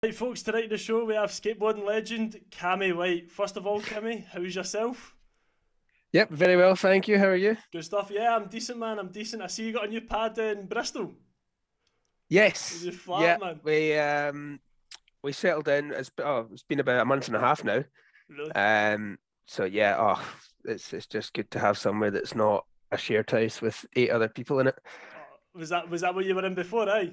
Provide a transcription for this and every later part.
Right, folks, tonight in the show we have skateboarding legend Cammy White. First of all, Cammy, how's yourself? Yep, very well, thank you. How are you? Good stuff. Yeah, I'm decent, man. I'm decent. I see you got a new pad in Bristol. A Yes, new flat, yeah, man. we settled in. It's been about a month and a half now. Really? So yeah, it's just good to have somewhere that's not a shared house with eight other people in it. Was that what you were in before, eh?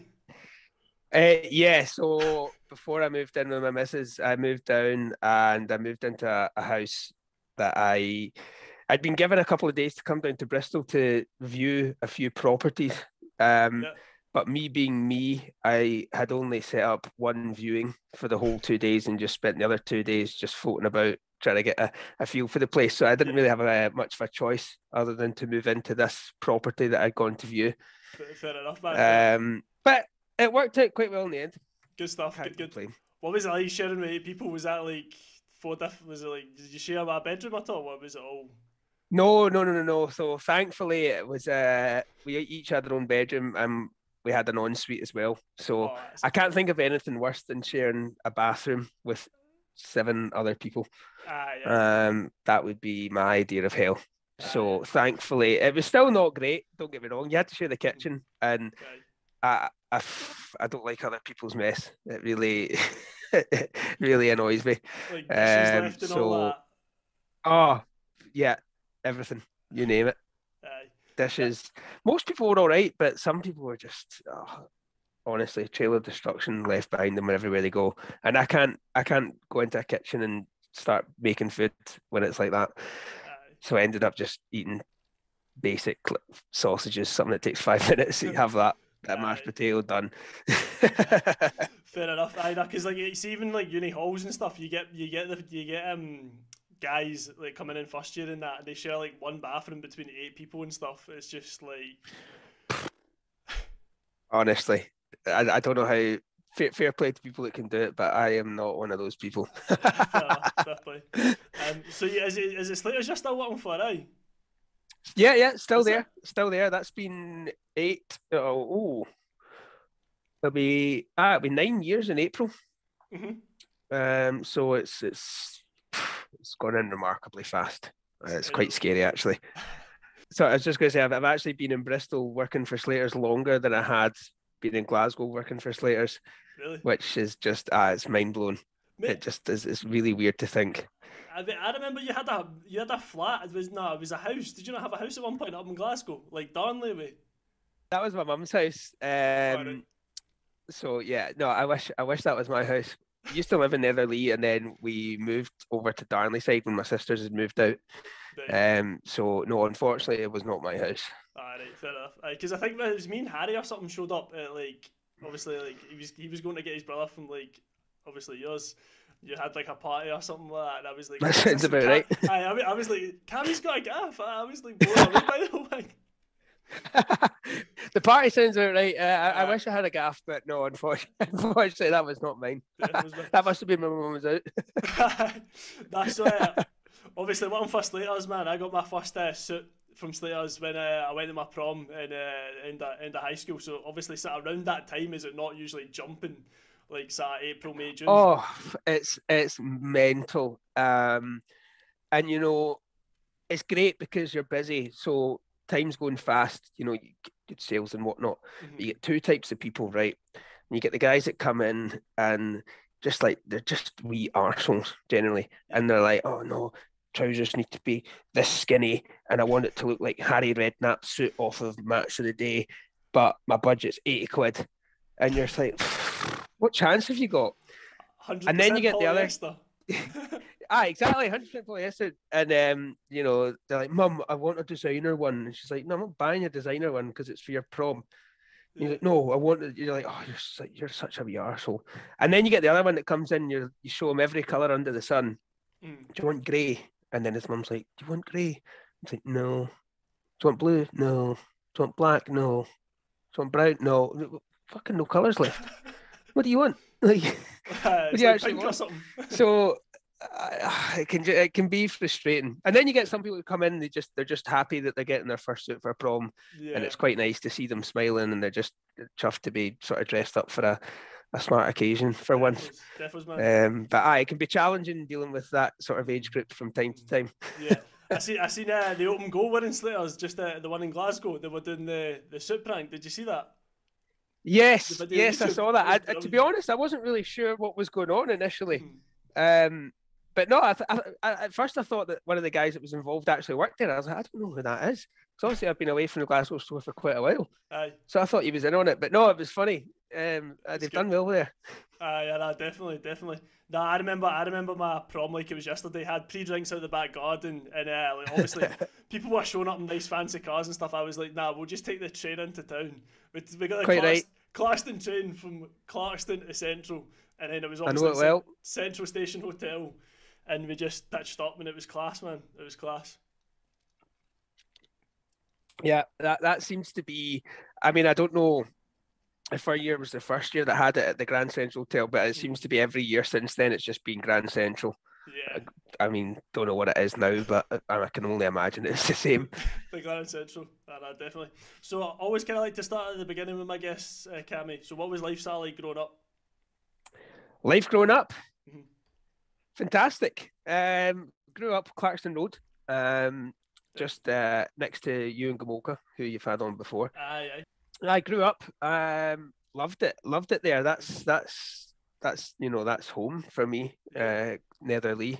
Yeah, so before I moved in with my missus, I moved down and I moved into a house that I'd been given a couple of days to come down to Bristol to view a few properties. Um, Yeah. but me being me, I had only set up one viewing for the whole 2 days and just spent the other 2 days just floating about trying to get a feel for the place. So I didn't Yeah. really have much of a choice other than to move into this property that I'd gone to view. Fair enough, man. Fair. But it worked out quite well in the end. Good stuff. Can't Good, good. complain. What was it like sharing with eight people? Was that like four different? Was it like, did you share a bedroom at all? What was it all? No, no, no, no, no. So thankfully it was we each had our own bedroom and we had an ensuite as well. So Oh, that's I can't think of anything worse than sharing a bathroom with seven other people. aye, aye, That would be my idea of hell. aye, So thankfully it was still not great, don't get me wrong. You had to share the aye. kitchen and Aye. I don't like other people's mess. It really it really annoys me. Like dishes left and all So that. oh yeah, everything, you name it. Aye. That, Dishes. Most people were all right, but some people were just honestly trail of destruction left behind them everywhere they go. And I can't go into a kitchen and start making food when it's like that. aye. So I ended up just eating basic sausages, something that takes 5 minutes. So you have that mashed Aye. potato done. Fair enough. Aye, because like it's even like uni halls and stuff. You get guys like coming in first year and that, and they share like one bathroom between eight people and stuff. It's just like Honestly, I don't know how. Fair play to people that can do it, but I am not one of those people. fair enough, fair play. So yeah, is it Slater's you're still working for? Aye, Yeah, yeah, still is it? there, still there. That's been eight. It'll be 9 years in April. Mm-hmm. So it's gone in remarkably fast. It's Is it quite scary actually. So I was just going to say I've actually been in Bristol working for Slater's longer than I had been in Glasgow working for Slater's, really? which is just it's mind blowing. Mate, It just is. It's really weird to think. I remember you had a flat. It was a house. Did you not have a house at one point up in Glasgow, like Darnley way? That was my mum's house. All right, So yeah, no, I wish that was my house. We used to live in Netherlee and then we moved over to Darnley side when my sisters had moved out. right. So no, unfortunately it was not my house. Alright, fair enough. Because I think it was me and Harry or something showed up at like obviously like he was going to get his brother from like obviously yours. You had like a party or something like that, and I was like, That "What's sounds this?" about Cam, right. I was like, "Cammy's got a gaff." I was like blown away by the whole thing. The party sounds about right. I Uh, wish I had a gaff, but no, unfortunately that was not mine. yeah, was That must have been when my mum was out. that's obviously one for Slater's man. I got my first suit from Slater's when I went to my prom in the high school. So obviously, sort of around that time, is it not usually jumping like sort of April, May, June? Oh, it's mental. And it's great because you're busy, so time's going fast. You get good sales and whatnot. Hmm. You get two types of people, right? You get the guys that come in and just like they're just wee arseholes generally, Yeah. and they're like, "Oh no, trousers need to be this skinny, and I want it to look like Harry Redknapp's suit off of Match of the Day, but my budget's 80 quid," and you're just like, "What chance have you got?" Hundred And then you percent get the other polyester. exactly, 100% polyester. And they're like, "Mum, I want a designer one." And she's like, "No, I'm not buying a designer one because it's for your prom." And you're Yeah. like, "No, I want it." You're like, "Oh, you're such a wee arsehole." And then you get the other one that comes in, you show him every colour under the sun. Mm. Do you want grey? And then his mum's like, "Do you want grey?" He's like, "No." "Do you want blue?" "No." "Do you want black?" "No." "Do you want brown?" "No." Fucking no colours left. What do you want? Like, what do It's you like actually pink or want? something. So it can be frustrating, and then you get some people who come in. They're just happy that they're getting their first suit for a prom, and Yeah. it's quite nice to see them smiling, and they're just chuffed to be sort of dressed up for a smart occasion for once. Defos, man. But it can be challenging dealing with that sort of age group from time to time. Yeah, I seen the open goal winning Slayers, just the one in Glasgow. They were doing the suit prank. Did you see that? The Yes, video on yes, I YouTube. saw It was that. To be brilliant. honest, I wasn't really sure what was going on initially. Um, but no, at first I thought that one of the guys that was involved actually worked there. I was like, I don't know who that is. Because obviously I've been away from the Glasgow store for quite a while. Aye. So I thought he was in on it. But no, it was funny. It's They've good. done well there. Yeah, nah, definitely. Nah, I remember my prom like it was yesterday. I had pre-drinks out the back garden, and like, obviously people were showing up in nice fancy cars and stuff. I was like, nah, we'll just take the train into town. We got the Quite right. Clarkston train from Clarkston to Central, and then it was I know obviously it well. Central Station Hotel, and we just pitched up, and it was class, man. It was class. Yeah, that seems to be. I mean, I don't know if our year was the first year that had it at the Grand Central Hotel, but it seems to be every year since then. It's just been Grand Central. Yeah. I mean, don't know what it is now, but I can only imagine it's the same. The Grand Central, definitely. So I always kind of like to start at the beginning with my guests, Cammy. So what was lifestyle like growing up? Life growing up, Mhm. fantastic. Grew up Clarkston Road, just next to you and Gamolka, who you've had on before. Aye. I grew up, loved it there. That's that's home for me. Netherlee.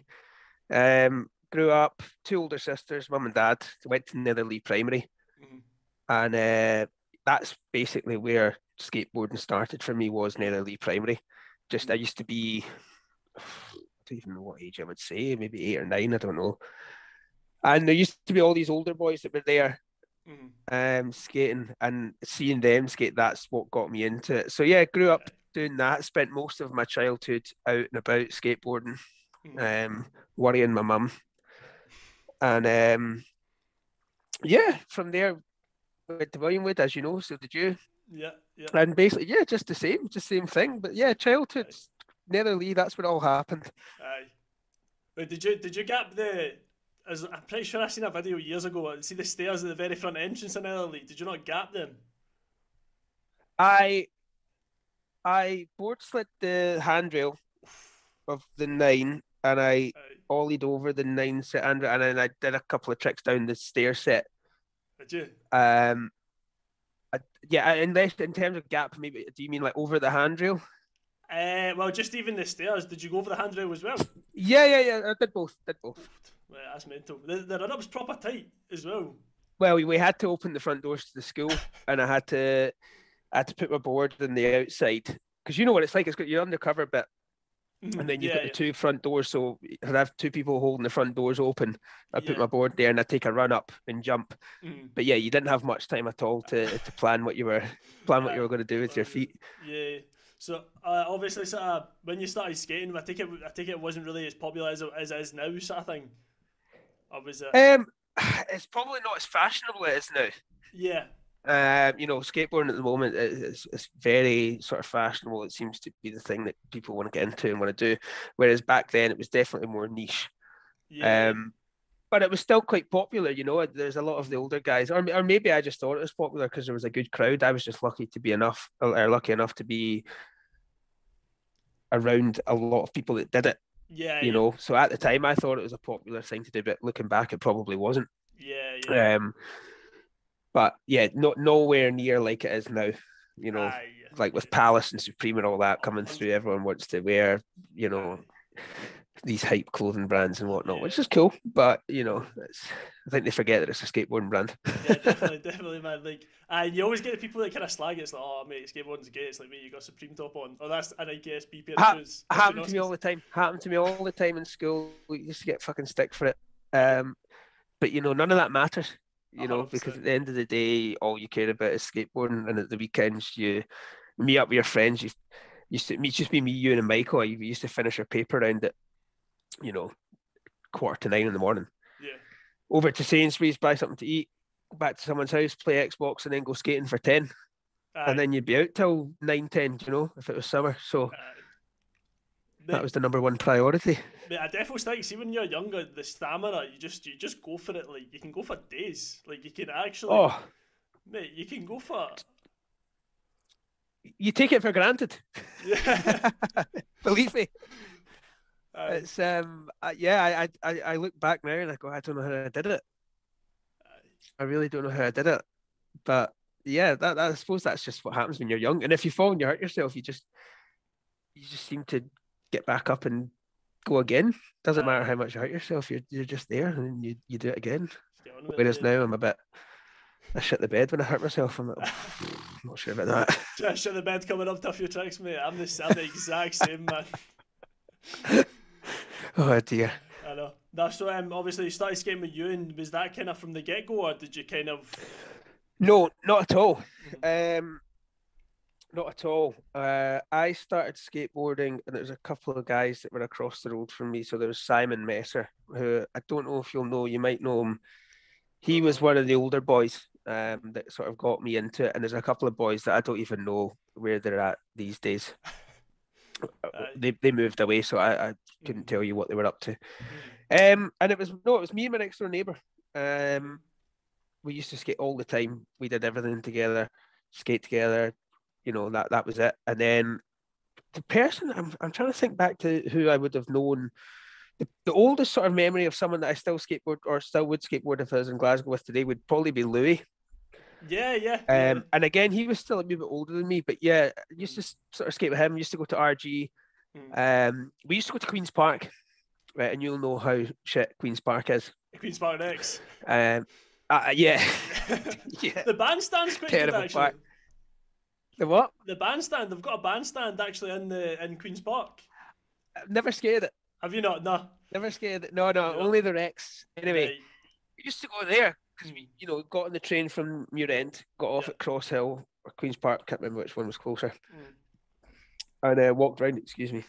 Grew up, two older sisters, mum and dad. Went to Netherlee Primary, and that's basically where skateboarding started for me. Was Netherlee Primary. Just I used to be, I don't even know what age I would say, maybe 8 or 9, I don't know. And there used to be all these older boys that were there skating, and seeing them skate, that's what got me into it. So yeah, grew up doing that, spent most of my childhood out and about skateboarding, worrying my mum. And yeah, from there went to Williamwood, as you know, so did you. Yeah. And basically, yeah, just the same thing. But yeah, childhood, Netherlee, that's what all happened. Aye. Wait, did you gap as I'm pretty sure I seen a video years ago. See the stairs at the very front entrance in Netherlee. Did you not gap them? I board slid the handrail of the 9, and I ollied over the 9 set handrail, and then I did a couple of tricks down the stair set. Did you? Yeah, unless in terms of gap, maybe do you mean like over the handrail? Well, just even the stairs. Did you go over the handrail as well? Yeah. I did both. Well, that's mental. The run-up's proper tight as well. Well, we had to open the front doors to the school, and I had to put my board on the outside, because you know what it's like. It's got your undercover bit, and then you've got the two front doors. So I'd have two people holding the front doors open. I'd put my board there, and I'd take a run up and jump. But yeah, you didn't have much time at all to plan what you were going to do with your feet. Yeah. So obviously, sort of, when you started skating, I take it wasn't really as popular as it is now, sort of thing. Or was it? It's probably not as fashionable as it is now. Yeah. Skateboarding at the moment is very sort of fashionable. It seems to be the thing that people want to get into and want to do. Whereas back then it was definitely more niche. Yeah. But it was still quite popular, There's a lot of the older guys, or maybe I just thought it was popular because there was a good crowd. I was just lucky enough to be around a lot of people that did it. Yeah. So at the time I thought it was a popular thing to do, but looking back, it probably wasn't. Yeah. But yeah, nowhere near like it is now. Aye, like with Palace and Supreme and all that coming through, everyone wants to wear, these hype clothing brands and whatnot, which is cool. But I think they forget that it's a skateboarding brand. Yeah, definitely, man. Like, you always get the people that kind of slag it. It's like, oh, mate, skateboarding's gay. It's like, mate, you got Supreme top on. Oh, that's a Nike SB pair of shoes. Happened to me all the time. Happened to me all the time in school. We used to get fucking stick for it. But none of that matters. 100%. Because at the end of the day, all you care about is skateboarding, and at the weekends you meet up with your friends. You used to just be me, you, and Michael. You used to finish your paper round at 9:15 in the morning. Yeah. Over to Sainsbury's, buy something to eat, back to someone's house, play Xbox, and then go skating for 10. And then you'd be out till 9:10. If it was summer. So that was the number one priority. Mate, I definitely think, see, when you're younger, the stamina, you just go for it. Like, you can go for days. Like, you can actually, mate, you can go for you take it for granted. Yeah. Believe me. It's yeah, I look back now and I go, I don't know how I did it. I really don't know how I did it. But yeah, that I suppose that's just what happens when you're young. And if you fall and you hurt yourself, you just seem to get back up and go again. Doesn't matter how much you hurt yourself, you're just there and you do it again. Whereas now I'm a bit, I shit the bed when I hurt myself. I'm like, I'm not sure about that. I shit the bed coming up to a few tricks, mate. I'm the exact same, man. Oh dear. I know. That's so. Obviously, you started skating with you, and was that kind of from the get go, or did you kind of? No, not at all. Not at all. I started skateboarding, and there was a couple of guys that were across the road from me. So there was Simon Messer, who I don't know if you'll know. You might know him. He was one of the older boys that sort of got me into it. And there's a couple of boys that I don't even know where they're at these days. They moved away, so I couldn't tell you what they were up to. And it was me and my next door neighbour. We used to skate all the time. We did everything together, skate together. You know, that was it. And then the person I'm trying to think back to who I would have known. The oldest sort of memory of someone that I still skateboard or still would skateboard if I was in Glasgow with today would probably be Louis. Yeah. And again, he was still a wee bit older than me, but yeah, I used to sort of skate with him. Used to go to RG. We used to go to Queen's Park, right? And you'll know how shit Queen's Park is. Queen's Park X. Yeah. Yeah. The bandstand's quite terrible good, actually. Park. The what? The bandstand. They've got a bandstand actually in Queen's Park. I've never skated it. Have you not? No. Never skated it. No, only the Rex. Anyway, Right. we used to go there because we, got on the train from Muir End, got off at Cross Hill or Queen's Park. Can't remember which one was closer. And walked around. Excuse me.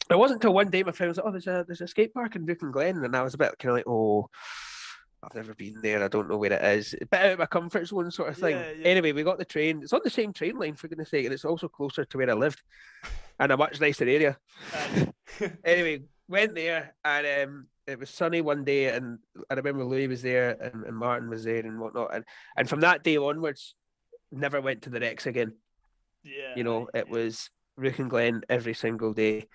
It wasn't until one day my friend was like, "Oh, there's a skate park in Brecon Glen," and I was a bit kind of like, "Oh, I've never been there. I don't know where it is." A bit out of my comfort zone, sort of thing. Yeah. Anyway, we got the train. It's on the same train line, for goodness sake, and it's also closer to where I lived, and a much nicer area. Anyway, went there, and it was sunny one day, and I remember Louis was there, and Martin was there, and whatnot, and from that day onwards, never went to the Rex again. Yeah. It was Brecon Glen every single day.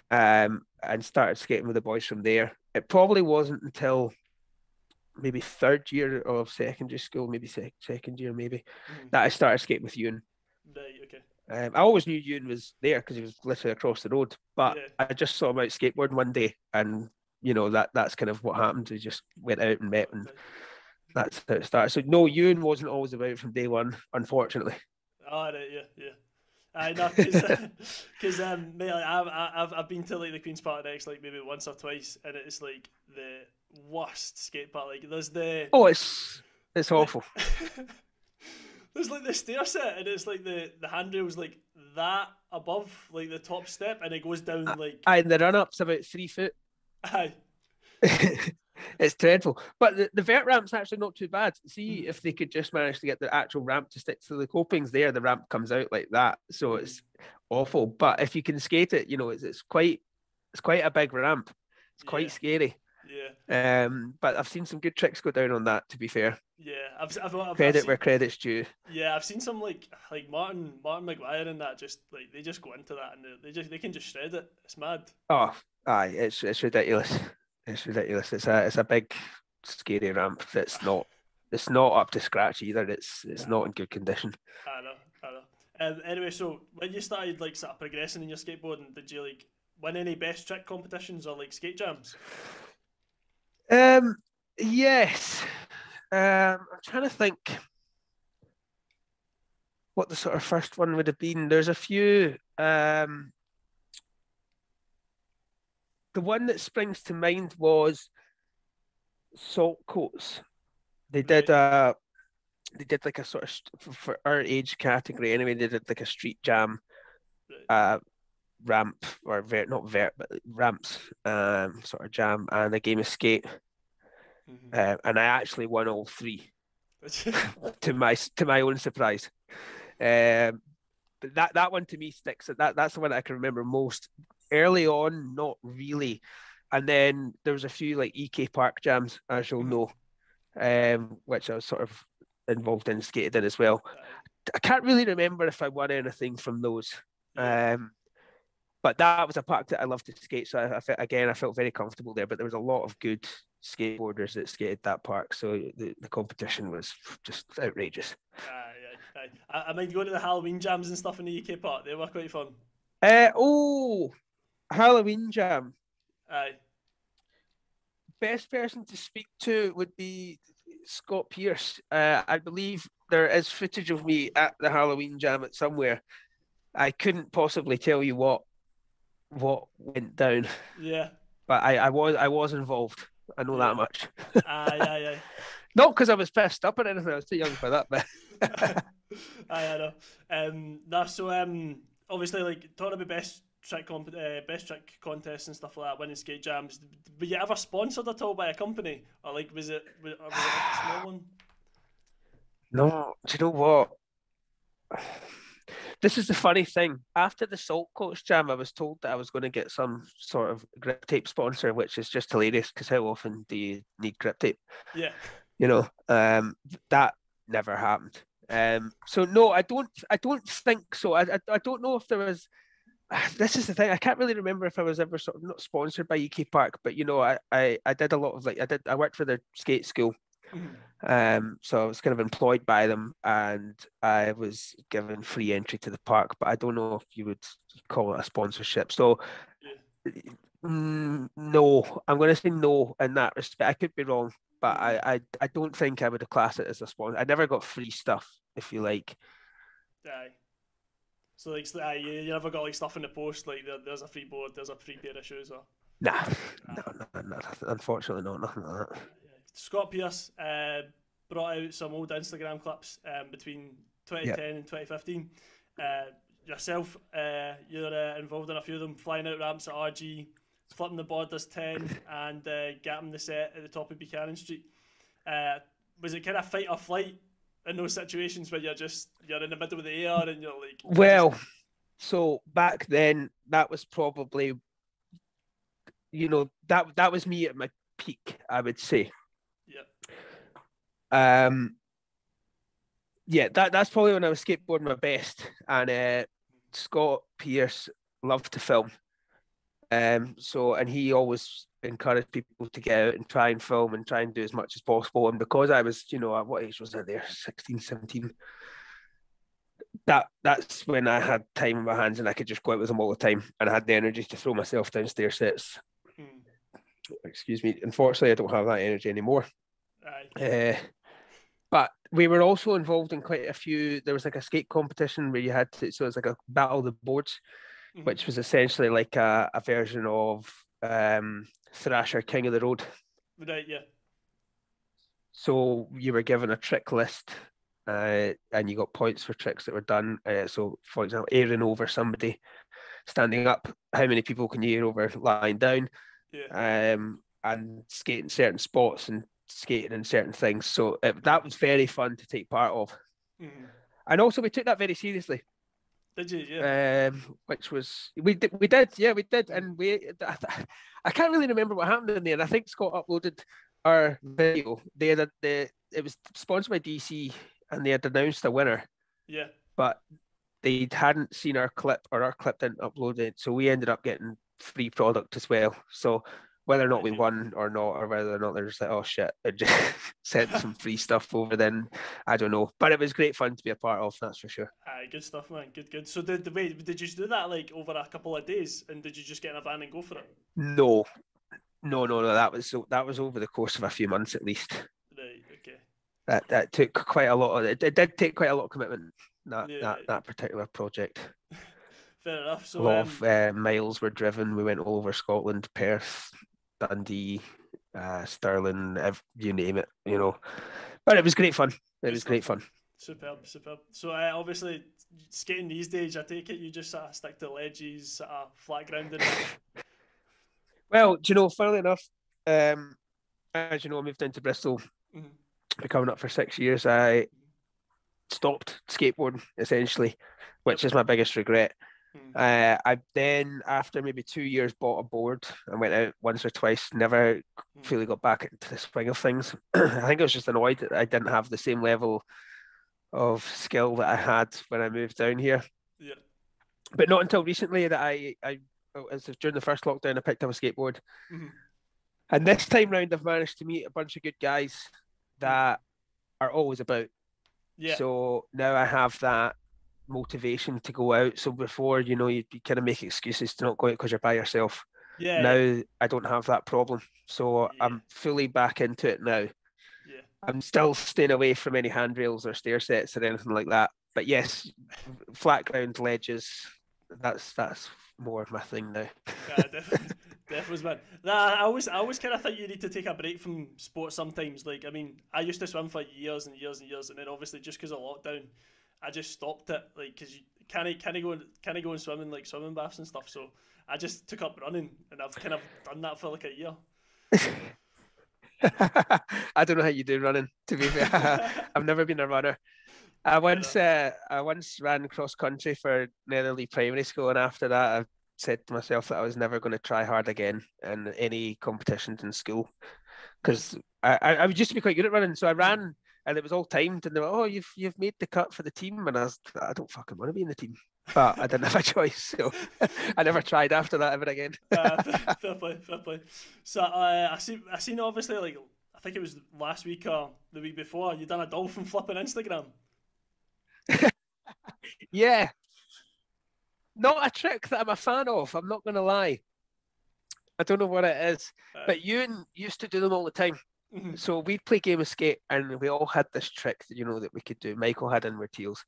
And started skating with the boys from there. It probably wasn't until maybe third year of secondary school, maybe second year, that I started skating with Ewan. Right, okay. I always knew Ewan was there because he was literally across the road, but I just saw him out skateboarding one day, and that's kind of what happened. We just went out and met, and that's how it started. So no, Ewan wasn't always about from day one, unfortunately. Oh, right, yeah. I know, because mate, like, I've been to like the Queen's Park X like maybe once or twice, and it's like the worst skate park. Like there's it's awful. There's like the stair set, and it's like the handrail's like that above like the top step, and it goes down like. And the run up's about 3 foot. Aye. It's dreadful, but the vert ramp's actually not too bad. See if they could just manage to get the actual ramp to stick to the copings there. The ramp comes out like that, so it's awful. But if you can skate it, it's quite a big ramp. It's quite scary. Yeah. But I've seen some good tricks go down on that. To be fair. Yeah, I've credit seen, where credit's due. Yeah, I've seen some like Martin McGuire and that just like they just go into that and they can just shred it. It's mad. Oh, aye, it's ridiculous. It's ridiculous. It's a big, scary ramp that's not up to scratch either. It's not in good condition. I know. Anyway, so when you started like sort of progressing in your skateboarding, did you like win any best trick competitions or like skate jams? Yes. I'm trying to think what the sort of first one would have been. There's a few. The one that springs to mind was Salt Coats. They did like a sort of for our age category anyway. They did like a street jam, ramp or not vert but ramps, sort of jam and a game of skate. And I actually won all three, to my own surprise. But that one to me sticks. That's the one I can remember most. Early on, not really, and then there was a few like EK Park jams, as you'll know, which I was sort of involved in, skated in as well. I can't really remember if I won anything from those. Yeah. But that was a park that I loved to skate. So I felt very comfortable there. But there was a lot of good skateboarders that skated that park. So the competition was just outrageous. I mind going to the Halloween jams and stuff in the UK park. They were quite fun. Halloween jam. Aye. Best person to speak to would be Scott Pierce. I believe there is footage of me at the Halloween jam at somewhere. I couldn't possibly tell you what went down. Yeah. But I was involved. I know that much. Aye. Not because I was pissed up or anything. I was too young for that. But I know. So obviously, like talking about best trick contests and stuff like that, winning skate jams. Were you ever sponsored at all by a company, or like was it like a small one? No, do you know what? This is the funny thing. After the Salt Coast Jam, I was told that I was going to get some sort of grip tape sponsor, which is just hilarious because how often do you need grip tape? Yeah. That never happened. So no, I don't think so. I don't know if there was. This is the thing. I can't really remember if I was ever sort of not sponsored by UK Park, but I did a lot of I worked for the skate school. So I was kind of employed by them and I was given free entry to the park, but I don't know if you would call it a sponsorship. So no, I'm going to say no in that respect. I could be wrong, but I don't think I would have classed it as a sponsor. I never got free stuff, if you like. Aye. So like, you never got like stuff in the post, like there's a free board, there's a free pair of shoes, or no, unfortunately not, nothing like that. Scott Pierce brought out some old Instagram clips between 2010 and 2015. Yourself, you're involved in a few of them, flying out ramps at RG, flipping the board as 10, and gapping the set at the top of Buchanan Street. Was it kind of fight or flight in those situations where you're in the middle of the air and you're like... Well, so back then, that was probably, that was me at my peak, I would say. That's probably when I was skateboarding my best, and Scott Pierce loved to film, and he always encouraged people to get out and try and film and try and do as much as possible. And because I was, at what age was I there? 16, 17. That's when I had time in my hands and I could just go out with them all the time, and I had the energy to throw myself down stair sets. Excuse me. Unfortunately, I don't have that energy anymore. But we were also involved in quite a few. There was like a skate competition where you had to, so it's like a battle of the boards, which was essentially like a version of Thrasher King of the Road. Right, yeah. So you were given a trick list, and you got points for tricks that were done. So, for example, airing over somebody, standing up. How many people can you air over lying down? Yeah. And skating certain spots and skating in certain things. So that was very fun to take part of. And also we took that very seriously. Did you? Yeah. Which was we did, and I can't really remember what happened in there. And I think Scott uploaded our video. It was sponsored by DC, and they had announced a winner. Yeah. But they hadn't seen our clip, or our clip didn't upload it, so we ended up getting free product as well. So whether or not we won or not, or whether or not they're just like, oh shit, I just sent some free stuff over, then I don't know. But it was great fun to be a part of, that's for sure. Good stuff, man. Good. So did you do that like over a couple of days, and did you just get in a van and go for it? No. That was over the course of a few months at least. Right. Okay. That took quite a lot of it. It did take quite a lot of commitment. That particular project. Fair enough. So a lot of miles were driven. We went all over Scotland, Perth, Dundee, Stirling, you name it, But it was great fun. Great fun. Superb. So obviously, skating these days, I take it you just sort of stick to ledges, sort of flat grounding. Well, funnily enough, as you know, I moved into Bristol. Been coming up for 6 years. I stopped skateboarding essentially, which is my biggest regret. I then, after maybe 2 years, bought a board and went out once or twice. Never fully got back into the swing of things. I think I was just annoyed that I didn't have the same level of skill that I had when I moved down here. Yeah. But not until recently that as during the first lockdown, I picked up a skateboard. Mm-hmm. And this time round, I've managed to meet a bunch of good guys Mm. that are always about. Yeah. So now I have that motivation to go out. So before, you kind of make excuses to not go out because you're by yourself. Yeah. Yeah. Now I don't have that problem. So Yeah. I'm fully back into it now. Yeah. I'm still staying away from any handrails or stair sets or anything like that. But yes, flat ground ledges, that's more of my thing now. Definitely, definitely, man. Nah, I always kind of think you need to take a break from sports sometimes. Like, I mean, I used to swim for years and years and years, and then obviously just because of lockdown, I just stopped it. Like, because you can't go and swim in like swimming baths and stuff. So I just took up running, and I've kind of done that for like a year. I don't know how you do running, to be fair. I've never been a runner. I once ran cross country for Netherley Primary School, and after that, I said to myself that I was never going to try hard again in any competitions in school Yeah. because I used to be quite good at running, so I ran and it was all timed, and they were, oh, you've made the cut for the team, and I don't fucking want to be in the team, but I didn't have a choice, so I never tried after that ever again. Fair play, fair play. So I seen obviously like I think it was last week or the week before you done a dolphin flip on Instagram. Yeah, not a trick that I'm a fan of. I'm not going to lie. I don't know what it is, but Ewan used to do them all the time. Mhm. So we'd play game of skate, and we all had this trick that we could do. Michael had inward heels,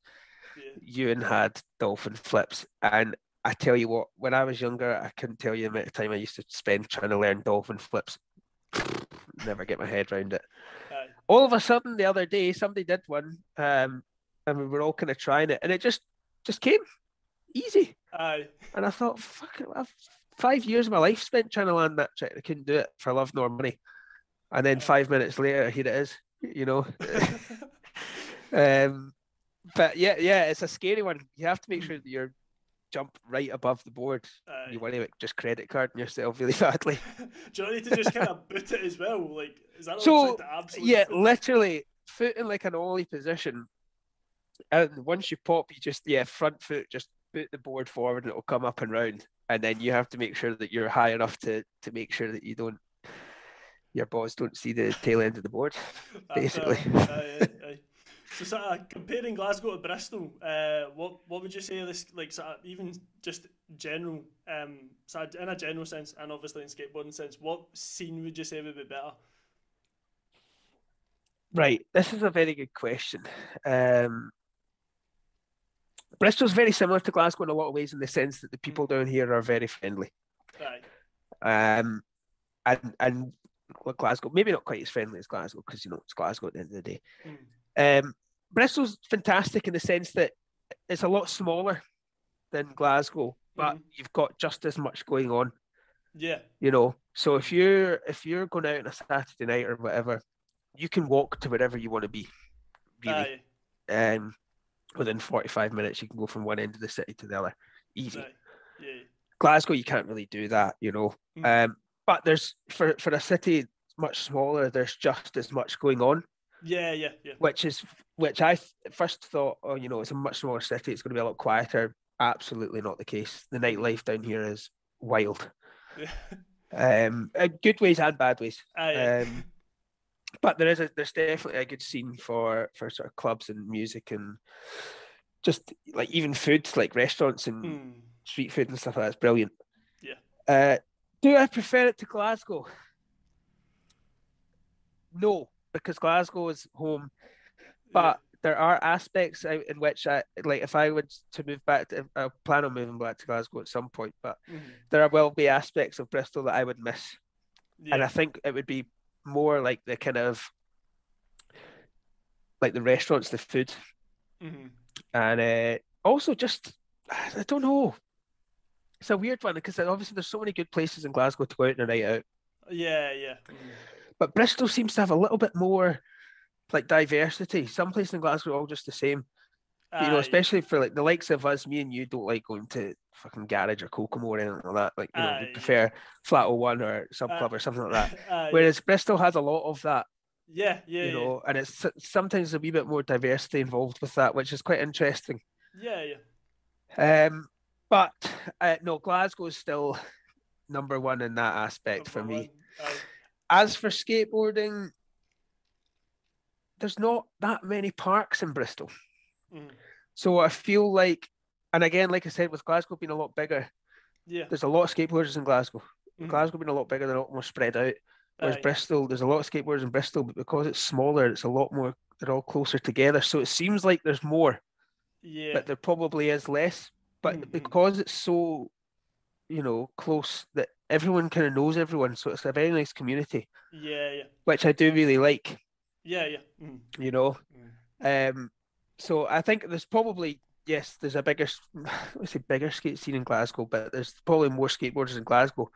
Yeah. Ewan had dolphin flips, and I tell you what, when I was younger, I couldn't tell you the amount of time I used to spend trying to learn dolphin flips. Never get my head around it. Aye. All of a sudden, the other day, somebody did one, and we were all kind of trying it, and it just came easy. Aye. And I thought, fuck it, I've 5 years of my life spent trying to land that trick. I couldn't do it for love nor money. And then 5 minutes later, here it is. But yeah, it's a scary one. You have to make sure that you're jump right above the board. Aye. You want to just credit carding yourself really badly. Do you need to just kind of boot it as well? Like, is that So the absolute yeah, boot? literally foot in like an ollie position, and once you pop, you just front foot just boot the board forward, and it'll come up and round. And then you have to make sure that you're high enough to make sure that your balls don't see the tail end of the board, basically. Aye. So sort of comparing Glasgow to Bristol, what would you say this like sort of even just general, sort of in a general sense and obviously in skateboarding sense, what scene would you say would be better? Right, this is a very good question. Bristol's very similar to Glasgow in a lot of ways in the sense that the people down here are very friendly. Aye. And Glasgow, maybe not quite as friendly as Glasgow because it's Glasgow at the end of the day. Bristol's fantastic in the sense that it's a lot smaller than Glasgow, but you've got just as much going on. Yeah. So if you're going out on a Saturday night or whatever, you can walk to wherever you want to be, really. Aye. Within 45 minutes, you can go from one end of the city to the other. Easy. Aye. Yeah. Glasgow, you can't really do that, But there's for a city much smaller, there's just as much going on. Yeah. Which I first thought, it's a much smaller city, it's going to be a lot quieter. Absolutely not the case. The nightlife down here is wild. Yeah. Good ways and bad ways. Aye. But there's definitely a good scene for sort of clubs and music and just like even food, like restaurants and street food and stuff like that. It's brilliant. Yeah. Do I prefer it to Glasgow? No, because Glasgow is home. But there are aspects in which if I were to move back, I plan on moving back to Glasgow at some point, but there will be aspects of Bristol that I would miss. Yeah. And I think it would be more like the kind of like the restaurants, the food, and also just I don't know. It's a weird one because obviously there's so many good places in Glasgow to go out on a night out. Yeah. But Bristol seems to have a little bit more like diversity. Some places in Glasgow are all just the same. Especially for like the likes of us, me and you don't like going to fucking Garage or Kokomo or anything like that. Like, we prefer Flat 01 or Sub Club or something like that. Whereas Bristol has a lot of that. Yeah, yeah, you yeah, know, and it's sometimes a wee bit more diversity involved with that, which is quite interesting. yeah, yeah. But no, Glasgow is still number one in that aspect for Number one. me. Aye. As for skateboarding, there's not that many parks in Bristol. Mm. So I feel like, and again, like I said, with Glasgow being a lot bigger, Yeah. there's a lot of skateboarders in Glasgow. Mm. Glasgow being a lot bigger, they're a lot more spread out. Whereas Aye. Bristol, there's a lot of skateboarders in Bristol, but because it's smaller, it's a lot more, they're all closer together. So it seems like there's more, Yeah. but there probably is less. But Mm-hmm. because it's so, you know, close that everyone kind of knows everyone. So it's a very nice community, Yeah, yeah. which I do really like, Yeah, yeah. Mm. you know. Mm. Um, so I think there's probably yes, there's a bigger, let's say bigger skate scene in Glasgow, but there's probably more skateboarders in Glasgow.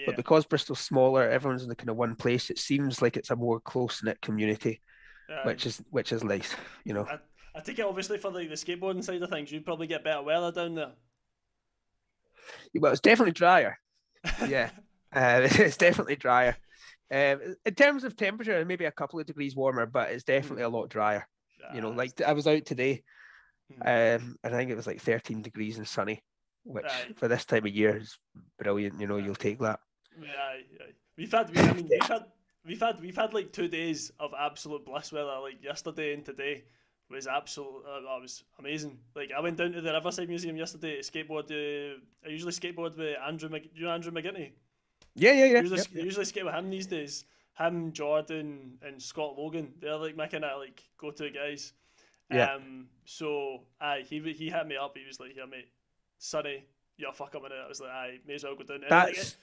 But Yeah. because Bristol's smaller, everyone's in the kind of one place. It seems like it's a more close knit community, Aye. which is nice, you know. I take it obviously for like the skateboarding side of things, you'd probably get better weather down there. Well, it's definitely drier. Yeah, it's definitely drier. In terms of temperature, maybe a couple of degrees warmer, but it's definitely a lot drier. You know, like I was out today. I think it was like 13 degrees and sunny, which Aye. for this time of year is brilliant. You know, you'll take that. Aye, aye. I mean, we've had like 2 days of absolute bliss weather. Like yesterday and today was absolute. That was amazing. Like I went down to the Riverside Museum yesterday to skateboard. I usually skateboard with you know Andrew McGinty. Yeah. Usually skate with him these days. Him, Jordan, and Scott Logan. They're like my kind of like go-to guys. Yeah. So he hit me up. He was like, "Yeah, mate, sunny. Yeah, fuck a minute." I was like, "I may as well go down." And That's.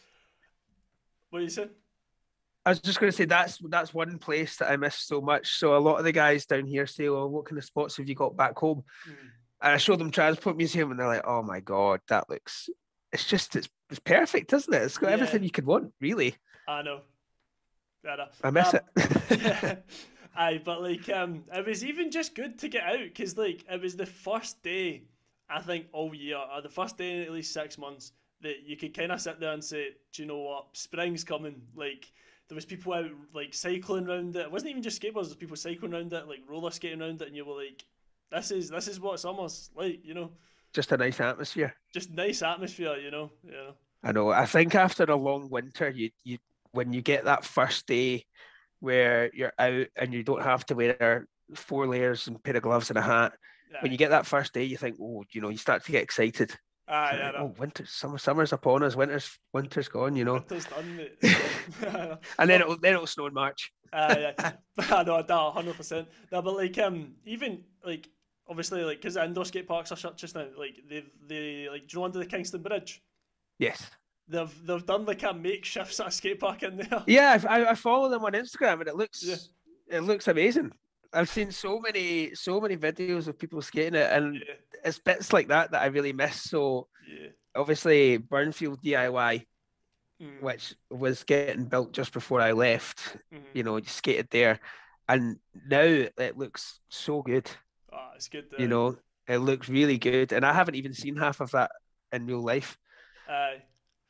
What are you saying? I was just going to say that's one place that I miss so much. So a lot of the guys down here say, "Well, what kind of spots have you got back home?" Mm. And I show them Transport Museum, and they're like, "Oh my god, that looks. It's perfect, isn't it? It's got Yeah, everything you could want, really." I know. I know. I miss it. Yeah. Aye, but like it was even just good to get out because like it was the first day I think all year or the first day in at least 6 months that you could kind of sit there and say, do you know what, spring's coming. Like there was people out like cycling around it. It wasn't even just skateboarders. There was people cycling around it, like roller skating around it, and you were like, this is what summer's like, you know. Just a nice atmosphere. Just nice atmosphere, you know. Yeah. I know. I think after a long winter, you when you get that first day where you're out and you don't have to wear 4 layers and a pair of gloves and a hat. When Aye. you get that first day, you think, oh, you know, you start to get excited. Aye, Like, I know. oh, summer's upon us. Winter's gone. You know. Winter's done, mate. And then Well, it'll snow in March. yeah, I know that 100%. No, but like even like obviously like because indoor skate parks are shut just now. Like they like do you know under the Kingston Bridge? Yes. They've done like a makeshift sort of skate park in there. Yeah, I follow them on Instagram, and Yeah, it looks amazing. I've seen so many videos of people skating it, and yeah, it's bits like that I really miss. So yeah. obviously, Burnfield DIY, Mm, which was getting built just before I left, mm. you know, you skated there, and now it looks so good. Ah, it's good. You know, it looks really good, and I haven't even seen half of that in real life. Aye.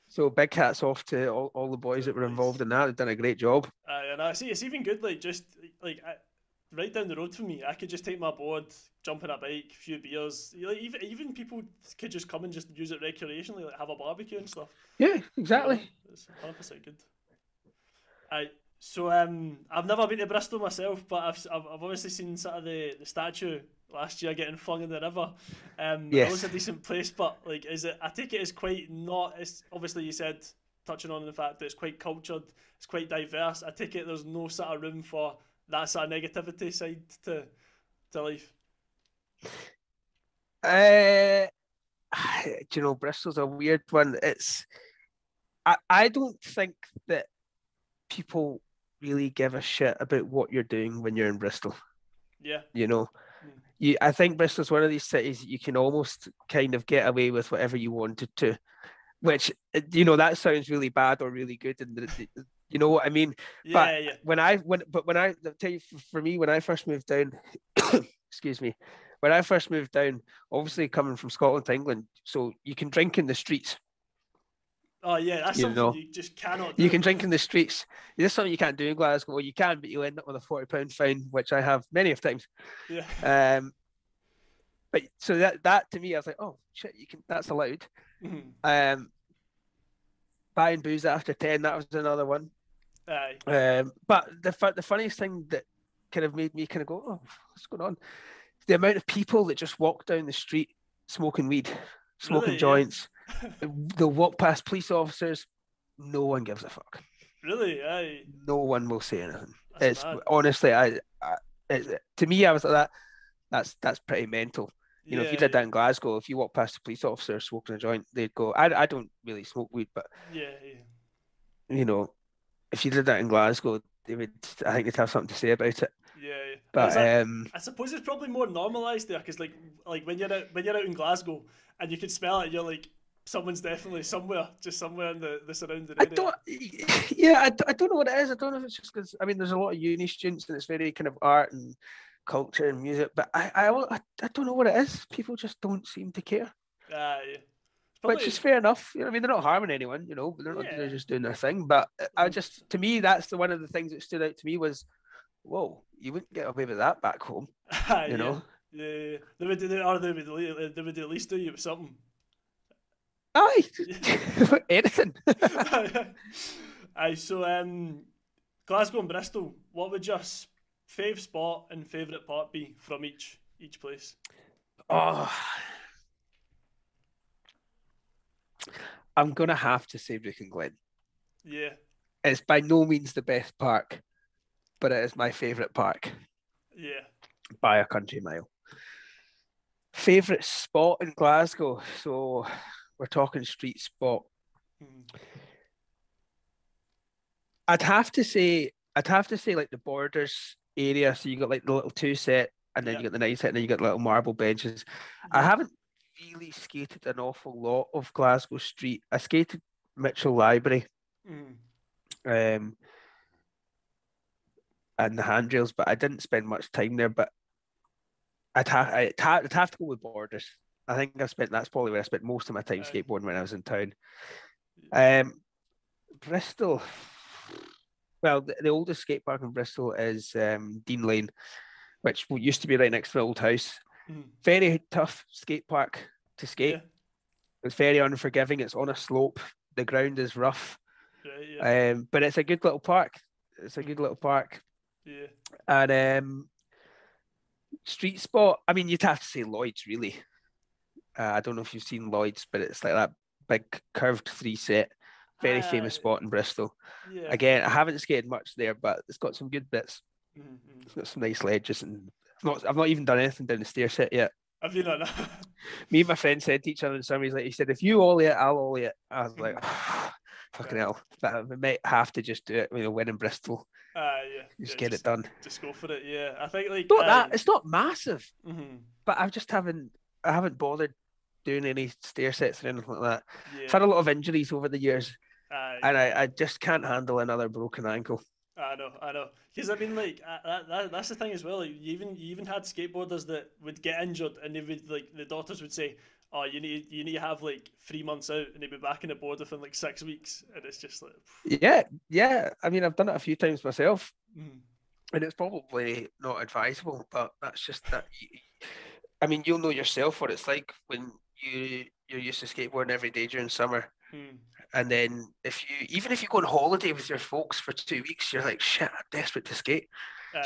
So big hats off to all the To boys the that were boys. involved in that. They've done a great job. And I see it's even good. Like just like right down the road from me, I could just take my board, jump on a bike, a few beers. Like even people could just come and just use it recreationally, like have a barbecue and stuff. Yeah, You know, exactly. it's 100% good. I so I've never been to Bristol myself, but I've obviously seen sort of the statue last year getting flung in the river. It looks Yes. a decent place, but like, is it? I take it as quite not. It's obviously you said touching on the fact that it's quite cultured, it's quite diverse. I take it there's no sort of room for that sort of negativity side to life. Uh, do you know, Bristol's a weird one. I don't think that people really give a shit about what you're doing when you're in Bristol. Yeah. You know, Mm. I think Bristol's one of these cities that you can almost kind of get away with whatever you wanted to, which, you know, that sounds really bad or really good. And you know what I mean? But Yeah, yeah, when I I'll tell you, for me, when I first moved down, excuse me, when I first moved down, obviously coming from Scotland to England, so you can drink in the streets. Oh yeah, that's You something know, you just cannot you do. can drink in the streets. This is something you can't do in Glasgow. Well, you can, but you'll end up with a £40 fine, which I have many of times. Yeah. But so that to me, I was like, oh shit, you can. That's allowed. Mhm. Buying booze after 10, that was another one. Aye. But the funniest thing that kind of made me kind of go, oh, what's going on? The amount of people that just walk down the street smoking weed, smoking Really? Yeah. joints. They'll walk past police officers. No one gives a fuck. Really? Aye. No one will say anything. That's It's mad. honestly, to me, I was like that's pretty mental. You know, if you Yeah. did that Yeah. in Glasgow, if you walk past a police officer smoking a joint, they'd go, I don't really smoke weed, but Yeah. Yeah. you know, if you did that in Glasgow, they would, I think they'd have something to say about it. Yeah. Yeah. But I suppose it's probably more normalised there because like when you're out in Glasgow and you can smell it, you're like someone's definitely somewhere, just somewhere in the surrounding I area. don't, yeah, I don't know what it is. I don't know if it's just because, I mean, there's a lot of uni students and it's very kind of art and culture and music, but I don't know what it is. People just don't seem to care, Yeah. It's which is probably fair enough. You know, I mean, they're not harming anyone, you know, but they're yeah. just doing their thing. But I just, 100%. to me, that's one of the things that stood out to me was, whoa, you wouldn't get away with that back home, you Yeah. know? Yeah. They would or they would at least do you with something. Aye, Yeah. anything. Aye, so Glasgow and Bristol, what would your fave spot and favourite part be from each place? Oh, I'm gonna have to say Brook and Glen. Yeah, It's by no means the best park, but it is my favourite park yeah. by a country mile. Favourite spot in Glasgow. So we're talking street spot. Mm. I'd have to say like the Borders area. So you got like the little two set, and then Yeah, you got the nice set, and then you got the little marble benches. I yeah. haven't really skated an awful lot of Glasgow Street. I skated Mitchell Library, Mm. um, and the handrails, but I didn't spend much time there. But I'd have to go with Borders. I think that's probably where I spent most of my time Aye. skateboarding when I was in town. Yeah. Bristol. Well, the oldest skate park in Bristol is Dean Lane, which used to be right next to the old house. Mm. Very tough skate park to skate. Yeah, It's very unforgiving. It's on a slope. The ground is rough, right, yeah. but it's a good little park. It's a good Mm. little park. Yeah. And street spot. I mean, you'd have to say Lloyd's, really. I don't know if you've seen Lloyd's, but it's like that big curved three set. Very famous spot in Bristol. Yeah. Again, I haven't skated much there, but it's got some good bits. Mm-hmm. It's got some nice ledges, and I've not even done anything down the stair set yet. Have you not? Me and my friend said to each other in summer, he said, if you ollie it, I'll ollie it. I was like, fucking hell. But we might have to just do it, when in Bristol. Yeah. Just Yeah, get it done. Just go for it. Yeah, I think like Not that it's not massive, Mm-hmm. but I haven't bothered doing any stair sets or anything like that. Yeah. I've had a lot of injuries over the years, Aye. and I just can't handle another broken ankle. I know. Because I mean, like that's the thing as well. Like, you even had skateboarders that would get injured, and they would like the doctors would say, "Oh, you need to have like 3 months out," and they'd be back in the board within like 6 weeks, and it's just like, Yeah. I mean, I've done it a few times myself, mm, and it's probably not advisable, but that's just that. I mean, you'll know yourself what it's like when you're used to skateboarding every day during summer. mm, And then even if you go on holiday with your folks for 2 weeks, you're like, shit, I'm desperate to skate.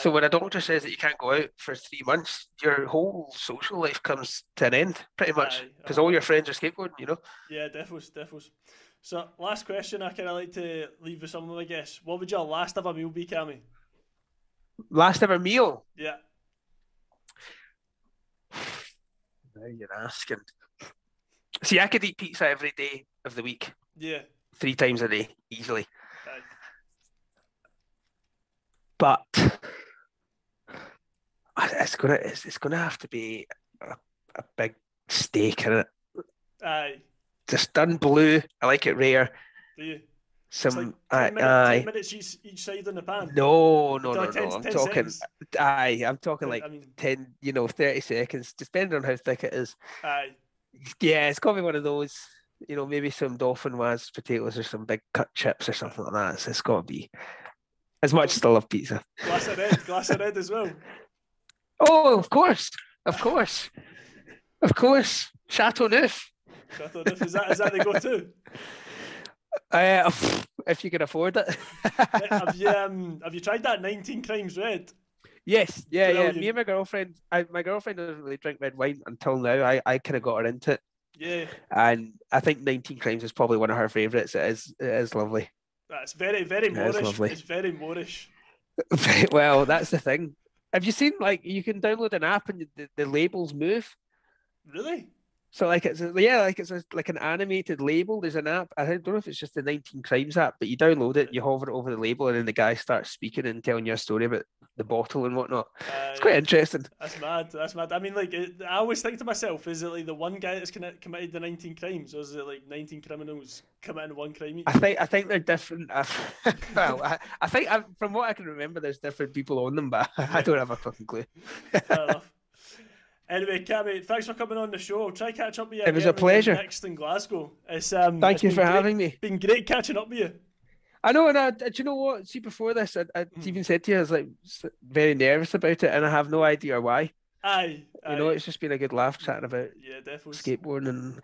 So when a doctor says that you can't go out for 3 months, your whole social life comes to an end, pretty much, because all your friends are skateboarding. Yeah, defos. So last question, I kind of like to leave with someone, I guess. What would your last ever meal be, Cammy? Last ever meal? Yeah. Now you're asking. See, I could eat pizza every day of the week, Yeah. 3 times a day, easily. Aye. But it's gonna have to be a big steak in it. Aye. Just done blue. I like it rare. Do you? Some It's like 10 minutes each side in the pan. No. Like 10 I'm 10 talking. seconds. I'm talking like I mean, 10, 30 seconds, depending on how thick it is. aye. Yeah, it's got to be one of those. You know, maybe some dolphin was potatoes or some big cut chips or something like that. It's got to be as much as I love pizza. Glass of red as well. Oh, of course, of course, of course. Chateau Neuf. Chateau Neuf, is that the go-to? If you can afford it. Have you tried that 19 Crimes Red? Yes, yeah. Brilliant. Me and my girlfriend doesn't really drink red wine until now. I kind of got her into it. Yeah. And I think 19 Crimes is probably one of her favourites. It is lovely. That's very, very Moorish. Lovely. It's very Moorish. Well, that's the thing. Have you seen, like, you can download an app and the labels move? Really? So like it's like an animated label. There's an app. I don't know if it's just the 19 Crimes app, but you download it, you hover it over the label, and then the guy starts speaking and telling you a story about the bottle and whatnot. It's quite interesting. That's mad. That's mad. I mean, like, I always think to myself, is it like the one guy that's committed the 19 crimes, or is it like 19 criminals committing one crime each? I think they're different. Well, I think from what I can remember, there's different people on them, but I don't have a fucking clue. Fair enough. Anyway, Cammy, thanks for coming on the show. I'll try catch up with you. It was a pleasure. Next in Glasgow. Thank you for having me. Been great catching up with you. I know, and do you know what? See, before this, I even said to you, I was like very nervous about it, and I have no idea why. Aye. You know, it's just been a good laugh chatting about definitely skateboarding and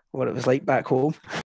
what it was like back home.